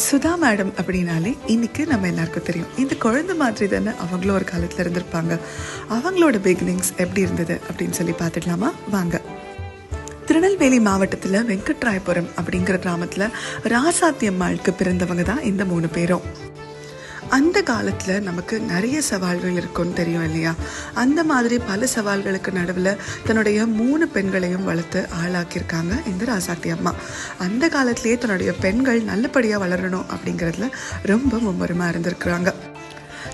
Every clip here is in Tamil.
சுதா மேடம் அப்படின்னாலே இன்னைக்கு நம்ம எல்லாருக்கும் தெரியும். இந்த குழந்தை மாதிரி தானே அவங்களும் ஒரு காலத்தில் இருந்திருப்பாங்க. அவங்களோட பிகினிங்ஸ் எப்படி இருந்தது அப்படின்னு சொல்லி பார்த்துக்கலாமா? வாங்க. திருநெல்வேலி மாவட்டத்தில் வெங்கட்ராயபுரம் அப்படிங்கிற கிராமத்தில் ராசாத்தி அம்மாளுக்கு பிறந்தவங்க தான் இந்த 3 பேரும். அந்த காலத்தில் நமக்கு நிறைய சவால்கள் இருக்குன்னு தெரியும் இல்லையா? அந்த மாதிரி பல சவால்களுக்கு நடுவில் தன்னுடைய 3 பெண்களையும் வளர்த்து ஆளாக்கியிருக்காங்க இந்த ராசாத்தி அம்மா. அந்த காலத்திலேயே தன்னுடைய பெண்கள் நல்லபடியாக வளரணும் அப்படிங்கிறதுல ரொம்ப மும்முரமாக இருந்திருக்கிறாங்க.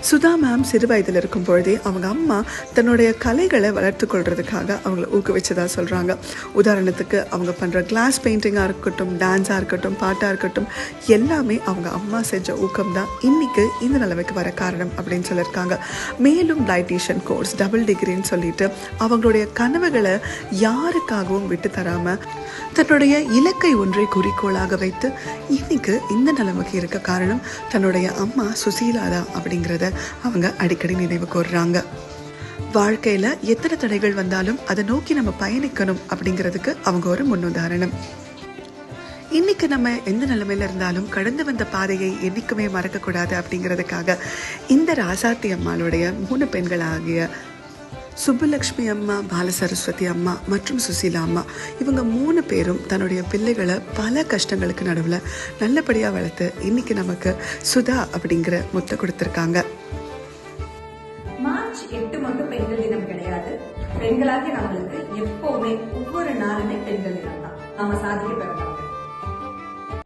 சுதா மேம் சிறு வயதில் இருக்கும் பொழுதே அவங்க அம்மா தன்னுடைய கலைகளை வளர்த்து கொள்றதுக்காக அவங்கள ஊக்குவிச்சதாக சொல்கிறாங்க. உதாரணத்துக்கு அவங்க பண்ணுற கிளாஸ் பெயிண்டிங்காக இருக்கட்டும், டான்ஸாக இருக்கட்டும், பாட்டாக இருக்கட்டும், எல்லாமே அவங்க அம்மா செஞ்ச ஊக்கம் தான் இன்றைக்கி இந்த நிலைமைக்கு வர காரணம் அப்படின்னு சொல்லியிருக்காங்க. மேலும் டைட்டிஷியன் கோர்ஸ், டபுள் டிகிரின்னு சொல்லிட்டு அவங்களுடைய கனவுகளை யாருக்காகவும் விட்டு தராமல் தன்னுடைய இலக்கை ஒன்றை குறிக்கோளாக வைத்து இன்னைக்கு இந்த நிலைமைக்கு இருக்க காரணம் தன்னுடைய அம்மா சுசீலாதா அப்படிங்கிறத அவங்க அடிக்கடி நினைவு கூறுறாங்க. வாழ்க்கையில எத்தனை தடைகள் வந்தாலும் அதை நோக்கி நம்ம பயணிக்கணும் அப்படிங்கிறதுக்கு அவங்க ஒரு முன்னுதாரணம். இன்னைக்கு நம்ம எந்த நிலைமையில இருந்தாலும் கடந்து வந்த பாதையை என்னைக்குமே மறக்கக்கூடாது அப்படிங்கிறதுக்காக இந்த ராசாத்தி அம்மாளுடைய 3 பெண்கள் ஆகிய சுப்புலக்ஷ்மி அம்மா, பாலசரஸ்வதி அம்மா மற்றும் சுசீலா அம்மா, இவங்க 3 பேரும் தன்னுடைய பிள்ளைகளை பல கஷ்டங்களுக்கு நடுவில் நல்லபடியாக வளர்த்து இன்னைக்கு நமக்கு சுதா அப்படிங்கிற முத்தை கொடுத்துருக்காங்க. மார்ச் 8 மட்டும் பெண்கள் தினம் கிடையாது. பெண்களாக நம்மளுக்கு எப்பவுமே ஒவ்வொரு நாளுமே பெண்கள் தினம் தான். நம்ம சாதிக்க பெறலாம்.